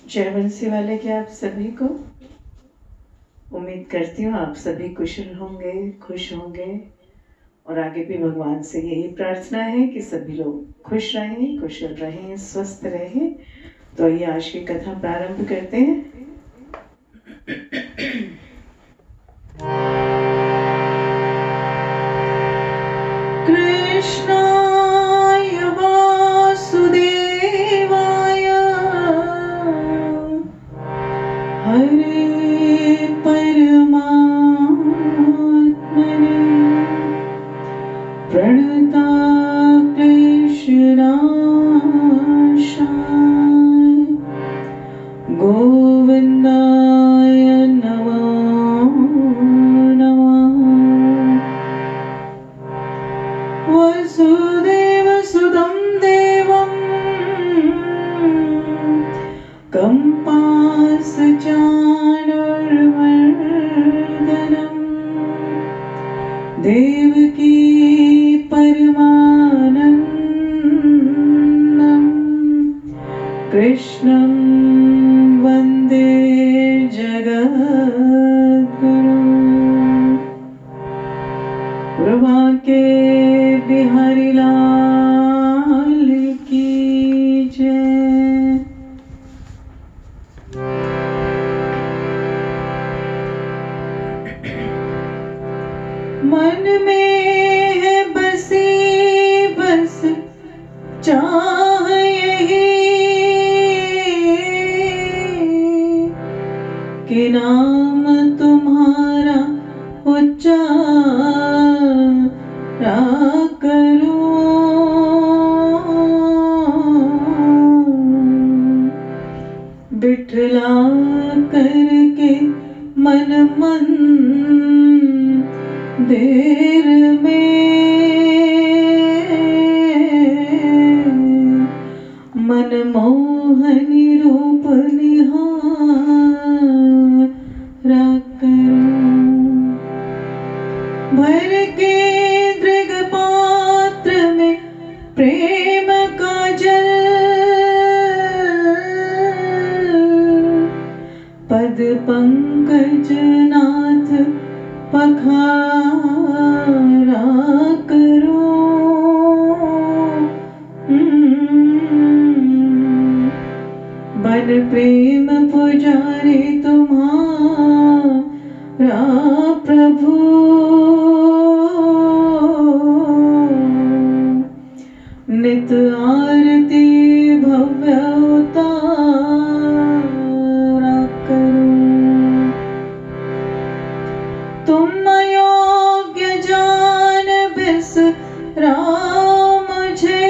जयवंशी वाले के आप सभी को उम्मीद करती हूँ आप सभी कुशल होंगे, खुश होंगे और आगे भी भगवान से यही प्रार्थना है कि सभी लोग खुश रहें, कुशल रहें, स्वस्थ रहें। तो ये आज की कथा प्रारंभ करते हैं। कृष्णाय वासुदेवाय हरे परमात्मने प्रणताक्लेशनाशाय गोविन्दाय नमो नमः। वसुदेवसुतं देवं कंपासचाणूरमर्दनं देवकी परमानन्दं कृष्णं वन्दे जगद्गुरुं। प्रभा के बिहारी लाल की जय। मन में है बसी बस चाह यही कि नाम तुम्हारा उच्चारा करूं। बिठला करके मन देर में मनमोहनी रूप निहारा करूं। भर के दृग पात्र में प्रेम का जल पद पंकज नाथ पखारा करूं। बन प्रेम पुजारी तुम्हारा प्रभु। नित आरती भव्य उतारा करूं। तुम अयोग्य जान बिसरा मुझे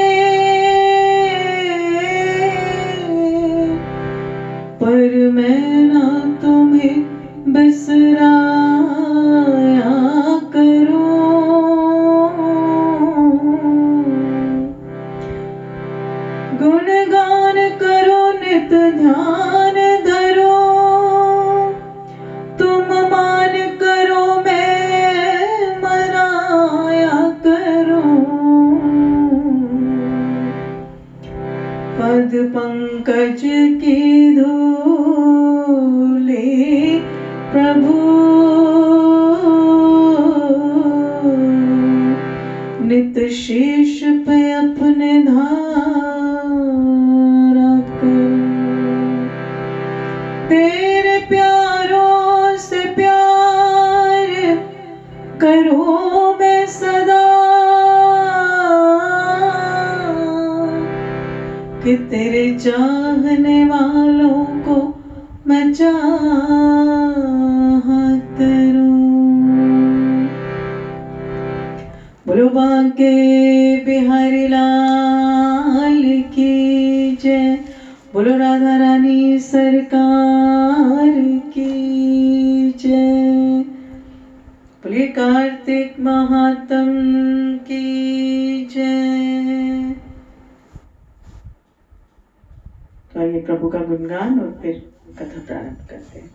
पर मैं ना तुम्हें बिसराया करूं। गुणगान करो नित ध्यान धरो तुम मान करो मैं मनाया करूं। पद पंकज की धूली प्रभु नित शीश पे अपने धारा करूं। तेरे प्यारों से प्यार करो मैं सदा कि तेरे चाहने वालों को मैं चाहा करूं। बोलो बांके बिहारी लाल की जय। बोलो राधा रानी सरकार की जय। बोलिए कार्तिक महात्म की जय। तो आइए प्रभु का गुणगान और फिर कथा प्रारंभ करते हैं।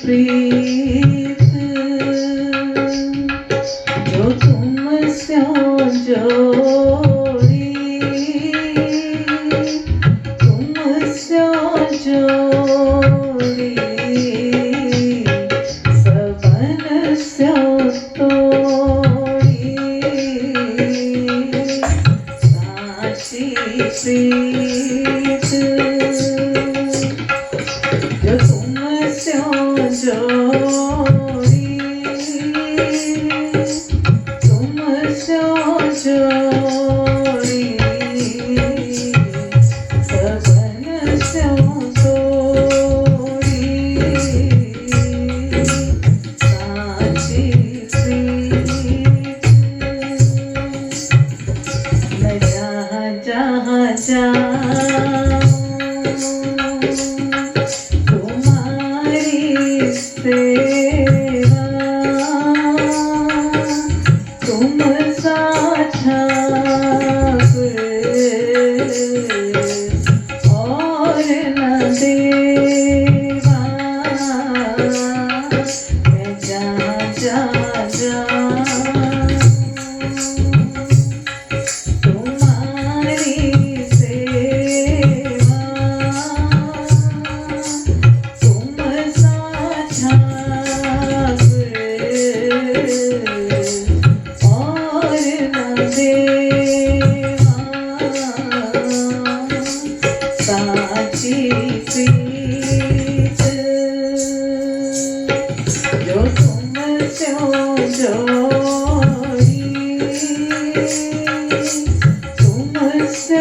प्रीत जो तुमसे जोड़ी, तुमसे जोड़ी सबन से तोड़ी, साची प्रीत जो तुमसे जोड़ी, तुमसे जोड़ी सबन से तोड़ी, साची प्रीत। मैं जहाँ जहाँ जाऊँ सेवा, तुम साझा और न देवा। मैं जहाँ जहाँ जाऊँ तुम्हारी सेवा, तुम साझा और न देवा। साची प्रीत जो तुमसे जोड़ी, तुमसे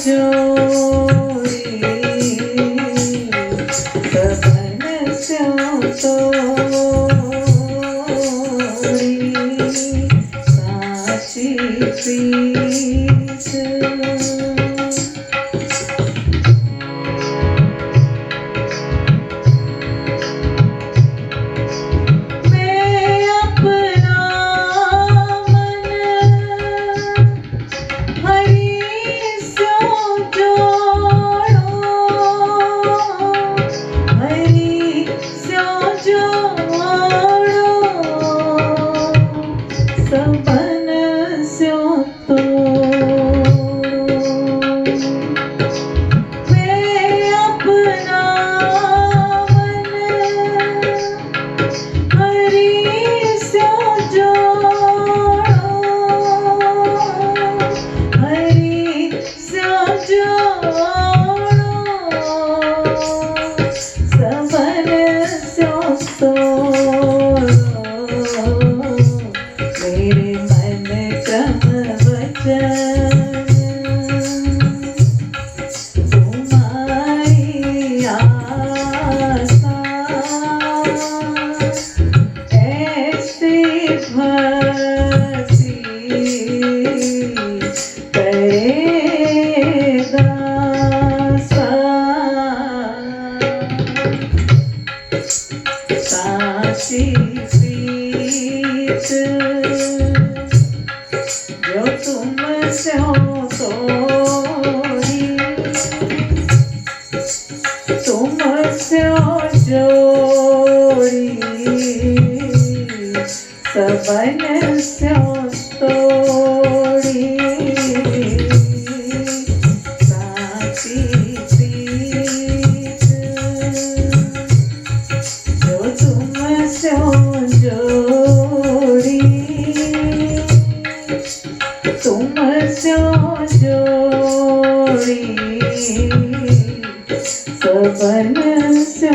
जोड़ी सबन से तोड़ी, साची प्रीत। सबन से मैं अपना मन हरि से जोड़ो, हरि से जोड़ो सबन से मेरे मन क्रम वचन तुम्हारी आशा, ऐसी भक्ति करेगा साची प्रीत जो तुमसे तोड़ी, तुमसे जोड़ी सबन से तोड़ी, साची प्रीत जो तुमसे जोड़ी, तुमसे जोड़ी सबन से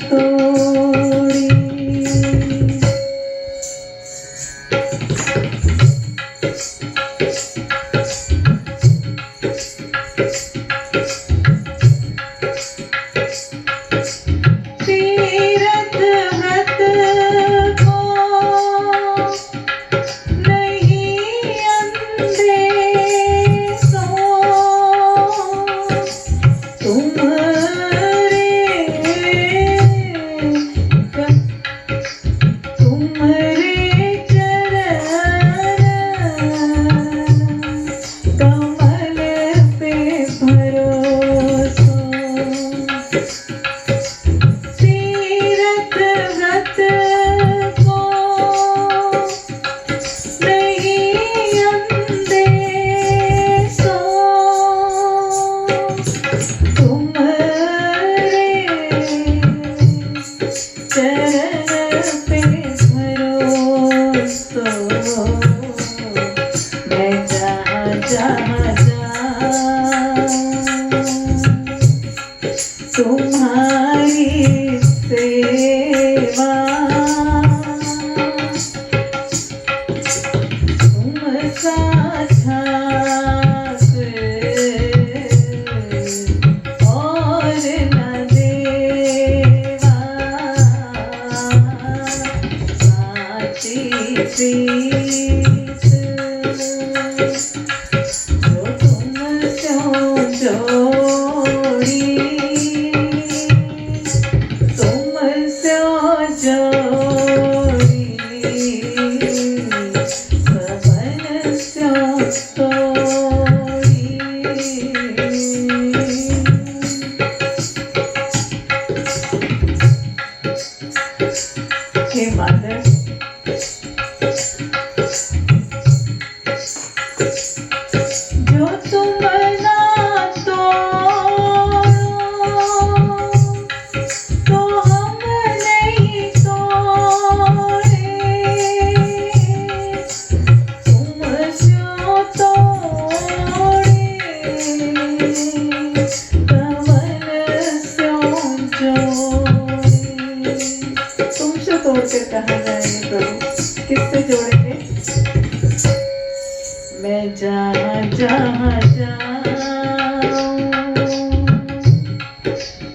तोड़ी। तीरथ व्रत को नहीं अंदेशो, तुम्हारे चरण प्रीत जो तुमसे जोड़ी तुमसे जोड़ी सबन से तोड़ी हे माता जो तुम ना तोड़ो तो हम नहीं तोड़े तुम जो तोड़े कमल से जोड़े तुमसे तोड़कर कहाँ जाएंगे प्रभु किससे जोड़ेंगे मैं जहाँ जहाँ जाऊँ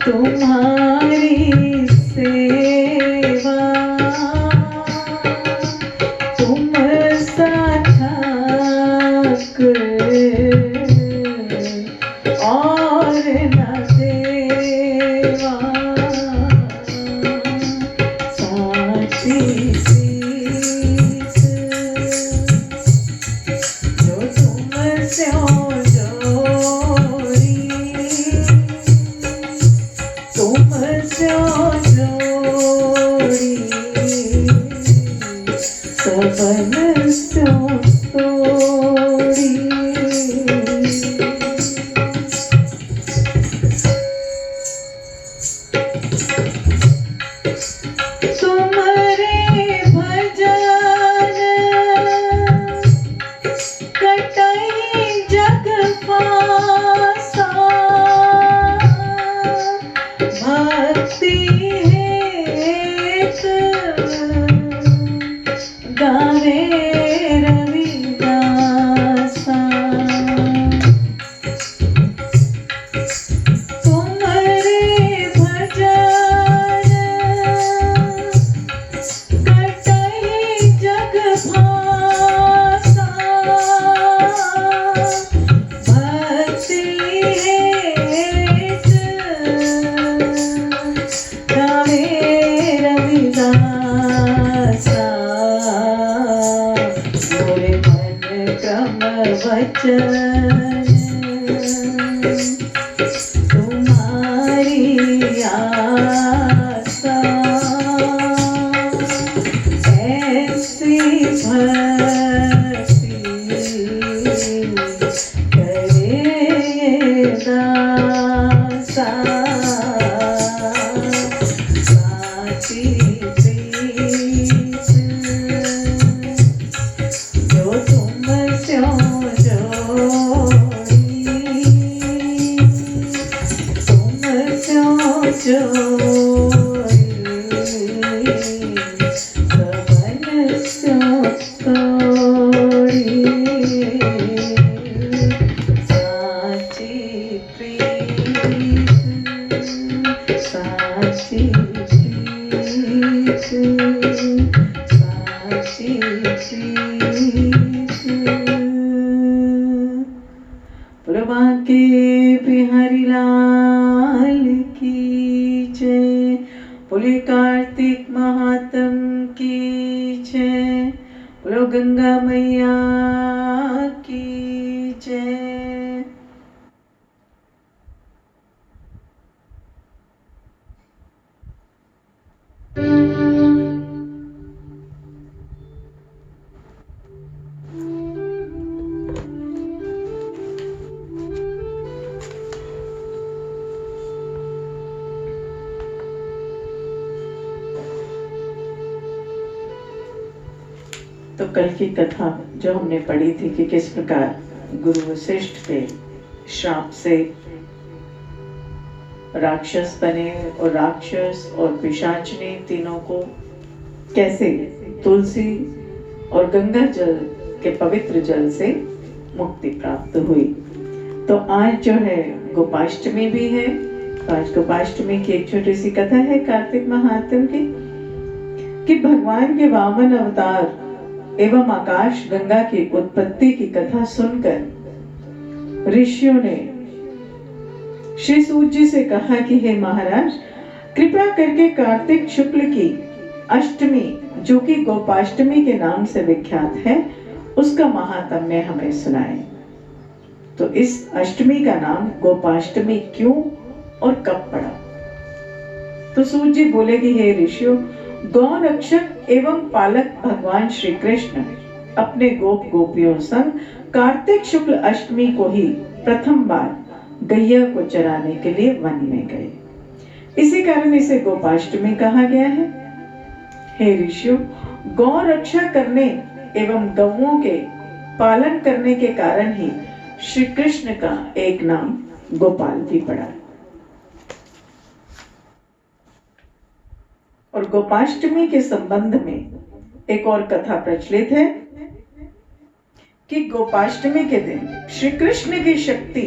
तुम्हारी सेवा तुम सा ठाकुर और न देवा साची प्रीत जो तुमसे जोड़ी तुमसे जोड़ी सबन से तोड़ी तुम्हारे भजन कटई जग पासा भक्ति हेत गावे रविदासा तुम्हारे भजन कटई जग भासा भक्ति हेत गावे रविदासा मोरे मन क्रम वचन तुम्हारी आशा ऐसी भक्ति करे दासा साची प्रीत जो तुमसे जोड़ी तुमसे जोड़ी सबन से तोड़ी साची प्रीत साची प्रीत साची प्रीत प्रभा के बिहारी लाल की जय बोले कार्तिक महात्म की जय बोलो गंगा मैया की जय। तो कल की कथा जो हमने पढ़ी थी कि किस प्रकार गुरु वशिष्ठ के श्राप से राक्षस बने और राक्षस और पिशाचनी तीनों को कैसे तुलसी और गंगा जल के पवित्र जल से मुक्ति प्राप्त हुई। तो आज जो है गोपाष्टमी भी है, तो आज गोपाष्टमी की एक छोटी सी कथा है कार्तिक महात्म की कि भगवान के वामन अवतार एवं आकाश गंगा की उत्पत्ति की कथा सुनकर ऋषियों ने श्री सूत जी से कहा कि हे महाराज, कृपया करके कार्तिक शुक्ल की अष्टमी, जो कि गोपाष्टमी के नाम से विख्यात है, उसका महात्म्य हमें सुनाएं। तो इस अष्टमी का नाम गोपाष्टमी क्यों और कब पड़ा? तो सूत जी बोले कि हे ऋषियों, गौ रक्षक एवं पालक भगवान श्री कृष्ण अपने गोप गोपियों संग कार्तिक शुक्ल अष्टमी को ही प्रथम बार गैया को चराने के लिए वन में गए। इसी कारण इसे गोपाष्टमी कहा गया है। हे ऋषियों, गौ रक्षा करने एवं गौओं के पालन करने के कारण ही श्री कृष्ण का एक नाम गोपाल भी पड़ा। और गोपाष्टमी के संबंध में एक और कथा प्रचलित है कि गोपाष्टमी के दिन श्री कृष्ण की शक्ति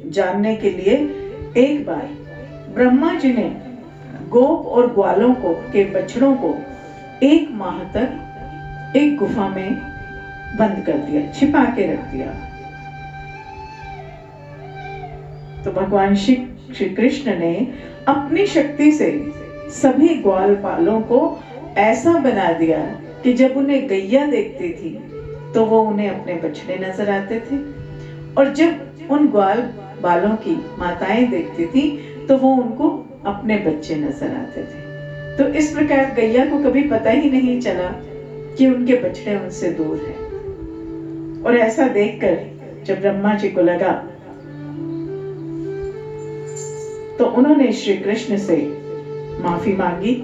जानने के लिए एक बार ब्रह्मा जी ने गोप और ग्वालों को के बछड़ों को 1 माह तक एक गुफा में बंद कर दिया, छिपा के रख दिया। तो भगवान श्री कृष्ण ने अपनी शक्ति से सभी ग्वालपालों को ऐसा बना दिया कि जब उन्हें गैया देखती थी तो वो उन्हें अपने बछड़े नजर आते थे, और जब उन ग्वाल बालों की माताएं देखती थी तो वो उनको अपने बच्चे नजर आते थे। तो इस प्रकार गैया को कभी पता ही नहीं चला कि उनके बछड़े उनसे दूर हैं। और ऐसा देखकर जब ब्रह्मा जी को लगा तो उन्होंने श्री कृष्ण से माफी मांगी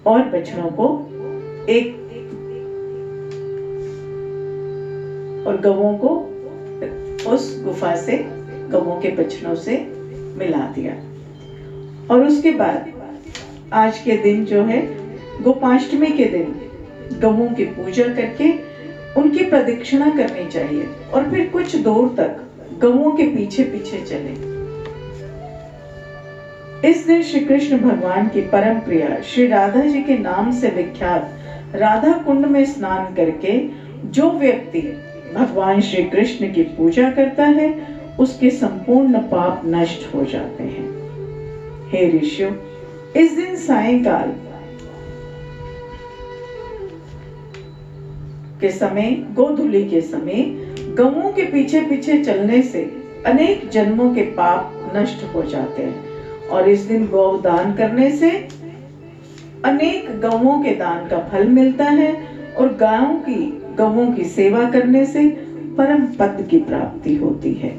और बछड़ों को और गवों को उस गुफा से गवों के बछड़ों से मिला दिया। और उसके बाद आज के दिन जो है गोपाष्टमी के दिन गवों की पूजा करके उनकी प्रदक्षिणा करनी चाहिए और फिर कुछ दूर तक गवों के पीछे पीछे चले। इस दिन श्री कृष्ण भगवान की परम प्रिया श्री राधा जी के नाम से विख्यात राधा कुंड में स्नान करके जो व्यक्ति भगवान श्री कृष्ण की पूजा करता है उसके संपूर्ण पाप नष्ट हो जाते हैं। हे ऋषियों, इस दिन सायंकाल के समय, गोधूली के समय गौओं के पीछे पीछे चलने से अनेक जन्मों के पाप नष्ट हो जाते हैं। और इस दिन गौ दान करने से अनेक गौओं के दान का फल मिलता है और गौओं की सेवा करने से परम पद की प्राप्ति होती है।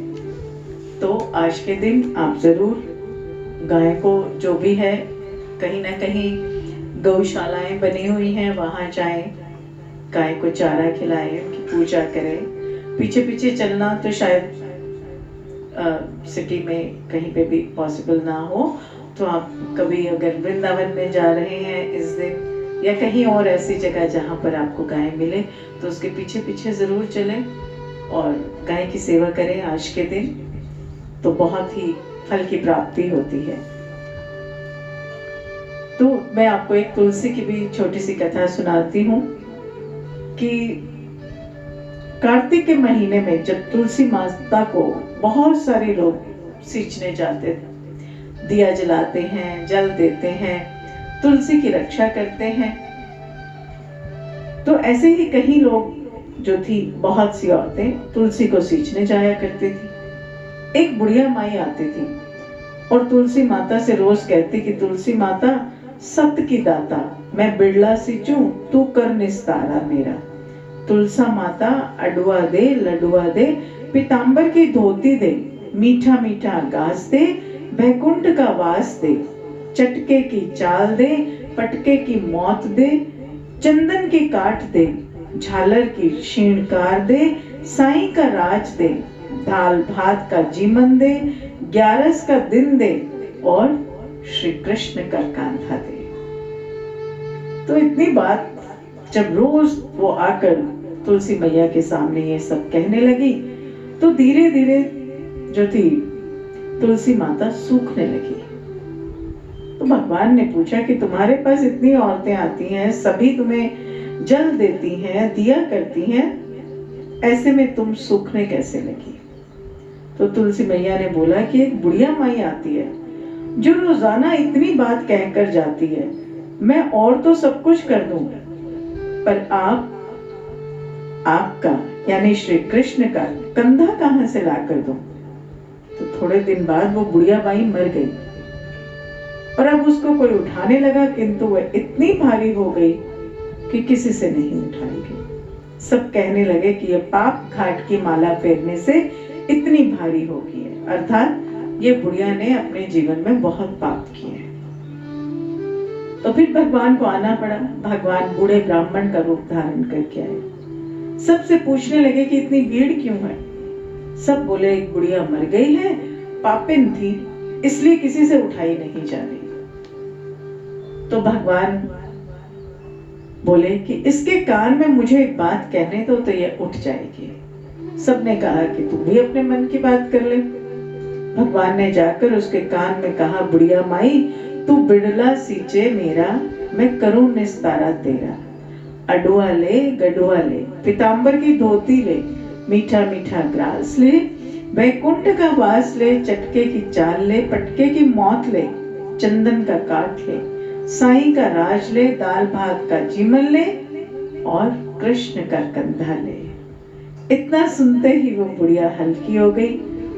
तो आज के दिन आप जरूर गाय को, जो भी है, कहीं ना कहीं गौशालाएं बनी हुई हैं वहां जाएं, गाय को चारा खिलाएं, उनकी पूजा करें। पीछे पीछे चलना तो शायद सिटी में कहीं पे भी पॉसिबल ना हो, तो आप कभी अगर वृंदावन में जा रहे हैं इस दिन या कहीं और ऐसी जगह जहां पर आपको गाय मिले तो उसके पीछे पीछे जरूर चलें और गाय की सेवा करें आज के दिन, तो बहुत ही फल की प्राप्ति होती है। तो मैं आपको एक तुलसी की भी छोटी सी कथा सुनाती हूँ कि कार्तिक के महीने में जब तुलसी माता को बहुत सारे लोग सींचने जाते थे, दिया जलाते हैं, जल देते हैं, तुलसी की रक्षा करते हैं, तो ऐसे ही कई लोग जो थी, बहुत सी औरतें तुलसी को सींचने जाया करती थी। एक बुढ़िया माई आती थी और तुलसी माता से रोज कहती कि तुलसी माता, सत की दाता, मैं बिरला सींचूं, तू कर निस्तारा मेरा। तुलसा माता, अडुआ दे, लडुआ दे, पीतांबर की धोती दे, मीठा मीठा घास दे, बैकुंठ का वास दे, चटके की चाल दे, पटके की मौत दे, चंदन की काट दे, झालर की शीणकार दे, साई का राज दे, दाल भात का जीवन दे, 11 का दिन दे और श्री कृष्ण का कांधा दे। तो इतनी बात जब रोज वो आकर तुलसी मैया के सामने ये सब कहने लगी तो धीरे धीरे जो थी तुलसी माता सूखने लगी। तो भगवान ने पूछा कि तुम्हारे पास इतनी औरतें आती हैं, सभी तुम्हें जल देती हैं, दिया करती हैं, ऐसे में तुम सूखने कैसे लगी? तो तुलसी मैया ने बोला कि एक बुढ़िया माई आती है जो रोजाना इतनी बात कहकर जाती है, मैं और तो सब कुछ कर दूं, पर आपका यानी श्री कृष्ण का कंधा कहां से ला कर दूं? तो थोड़े दिन बाद वो बुढ़िया बाई मर गई और अब उसको कोई उठाने लगा, किंतु वह इतनी भारी हो गई कि किसी से नहीं उठाई गई। सब कहने लगे कि यह पाप घाट की माला फेरने से इतनी भारी हो गई है, अर्थात ये बुढ़िया ने अपने जीवन में बहुत पाप किए हैं। तो फिर भगवान को आना पड़ा। भगवान बूढ़े ब्राह्मण का रूप धारण करके आए। सबसे पूछने लगे कि इतनी भीड़ क्यों है? सब बोले एक बुढ़िया मर गई है, पापिन थी, इसलिए किसी से उठाई नहीं जा रही। तो भगवान बोले कि इसके कान में मुझे एक बात कहने दो तो ये उठ जाएगी। सबने कहा कि तू भी अपने मन की बात कर ले। भगवान ने जाकर उसके कान में कहा, बुढ़िया माई तू बिड़ला सींचे मेरा, मैं करूं निस्तारा तेरा। अडुआ ले गडुआ ले, पीतांबर की धोती ले, मीठा मीठा ग्रास ले, वैकुंठ का वास ले, चटके की चाल ले, पटके की मौत ले, चंदन का काट ले, साईं का राज ले, दाल भात का जीमन ले और कृष्ण का कंधा ले। इतना सुनते ही वो बुढ़िया हल्की हो गई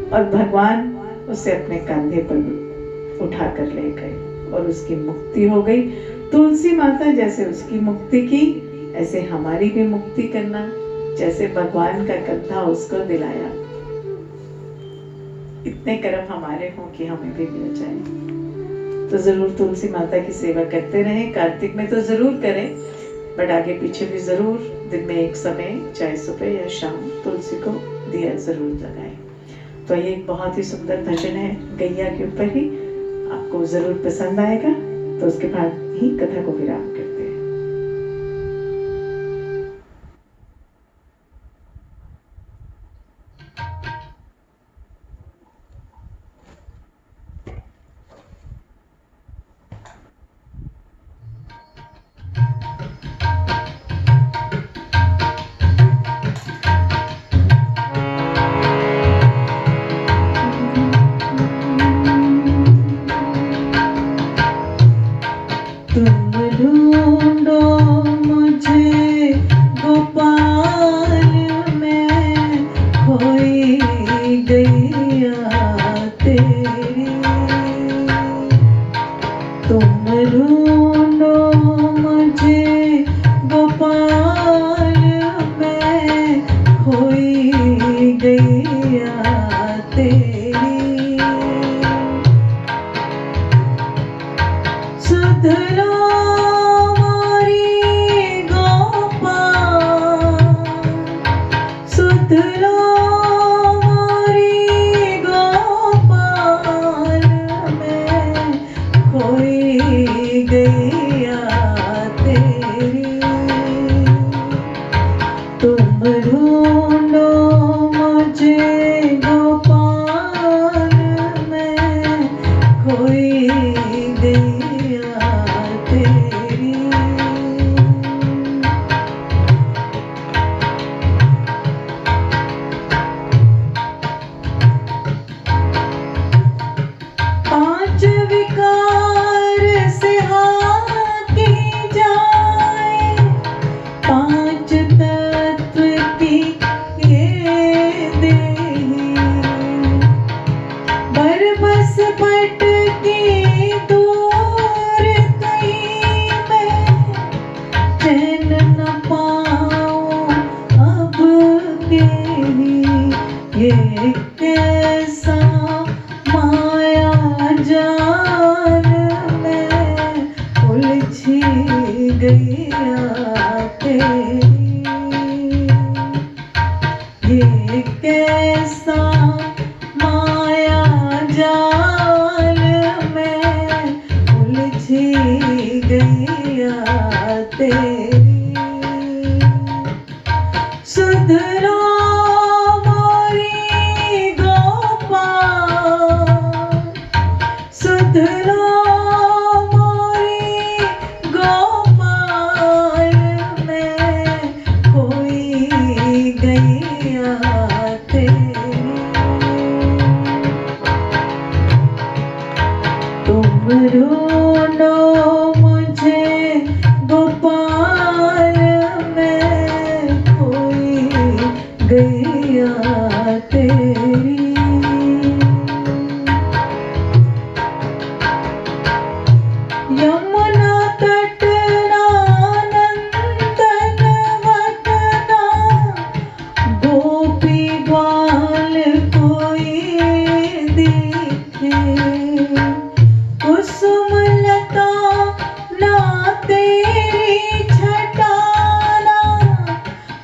और भगवान उसे अपने कंधे पर उठा कर ले गए और उसकी मुक्ति हो गई। तुलसी माता जैसे उसकी मुक्ति की, ऐसे हमारी भी मुक्ति करना, जैसे भगवान का कंधा उसको दिलाया। इतने कर्म हमारे हों कि हमें भी मिल जाए। तो जरूर तुलसी माता की सेवा करते रहें। कार्तिक में तो जरूर करें, बट आगे पीछे भी जरूर दिन में एक समय, चाहे सुबह या शाम, तुलसी को दिया जरूर लगाएं। तो ये एक बहुत ही सुंदर भजन है गैया के ऊपर ही, आपको जरूर पसंद आएगा। तो उसके बाद ही कथा को विराम करते हैं।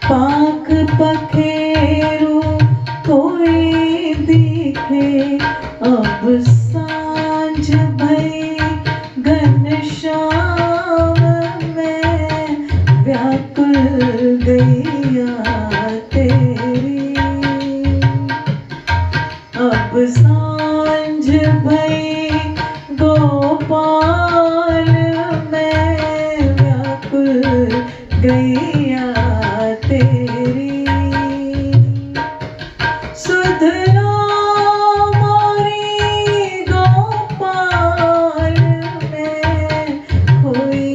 पाख पखेरु कोई दिखे, अब सांझ भई घनश्याम में व्याकुल गैया तेरी। अब सांझ भई गोपाल में व्याकुल गैया तेरी। सुध लो मोरी गोपाल में खोई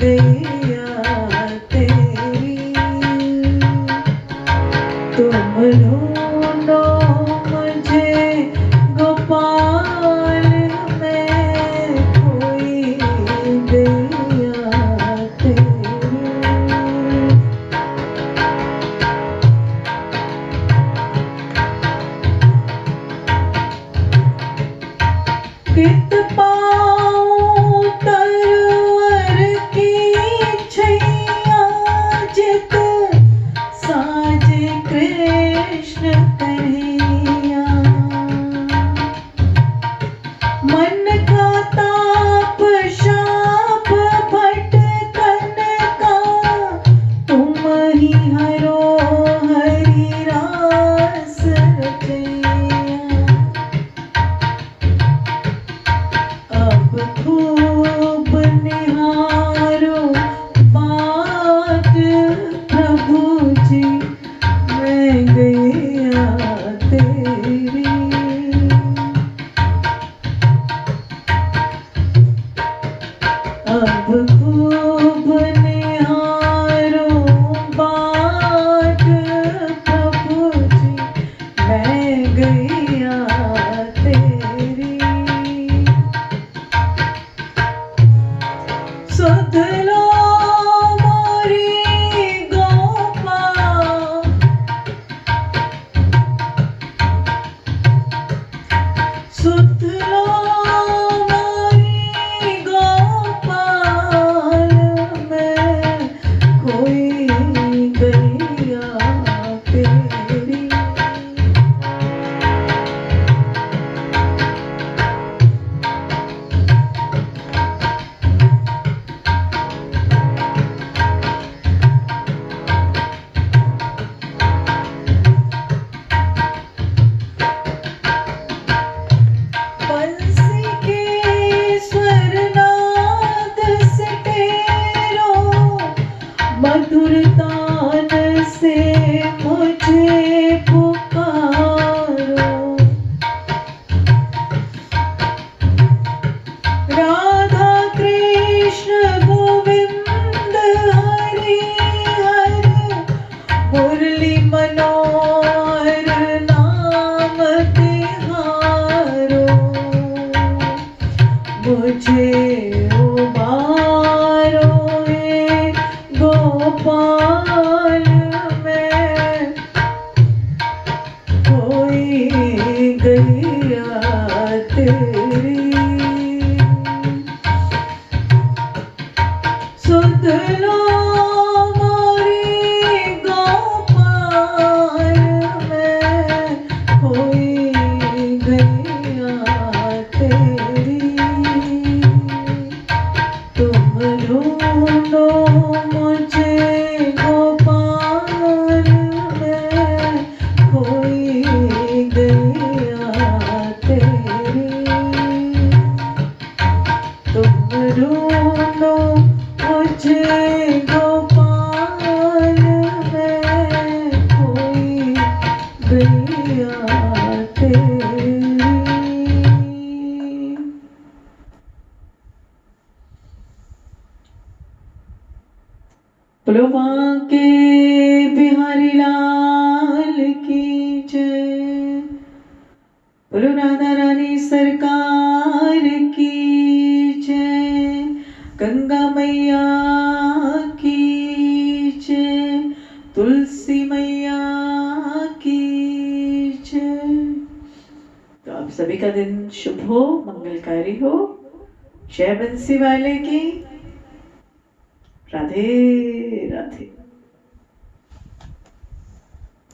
गैया तेरी। तुम ढूंढो मुझे गोपाल में खोई गैया तेरी। कित पाऊं तरवर की छैया, जित साजे कृष्ण कन्हैया। मन का ताप शाप भटकन का, तुम ही हरो हरि रास रचैया। अब खूब निहारो बाट प्रभु जी, मैं गैया तेरी। अब खूब निहारो बाट प्रभु जी, मैं गैया तेरी। सुध लो मोरी गोपाल, सुध लो मोरी गोपाल में खोई गैया तेरी। बंसी के स्वरनाद से तेरो, मधुर तान से मुझे पुकारो। राधा कृष्ण गोविंद हरि हर, मुरली मनोहर नाम तिहारो। मुझे उबारो हे गोपाल में खोई गैया तेरी। सुध लो मोरी गोपाल में खोई गैया तेरी। तुम ढूंढो मुझे गोपाल में खोई गैया तेरी। तुम ढूंढो मुझे गोपाल में खोई गैया तेरी। बोलो बांके बिहारी लाल की जय। बोलो राधा रानी सरकार की जय। गंगा मैया की जय। तुलसी मैया की जय। तो आप सभी का दिन शुभ हो, मंगलकारी हो। जय बंसी वाले की। राधे राधे।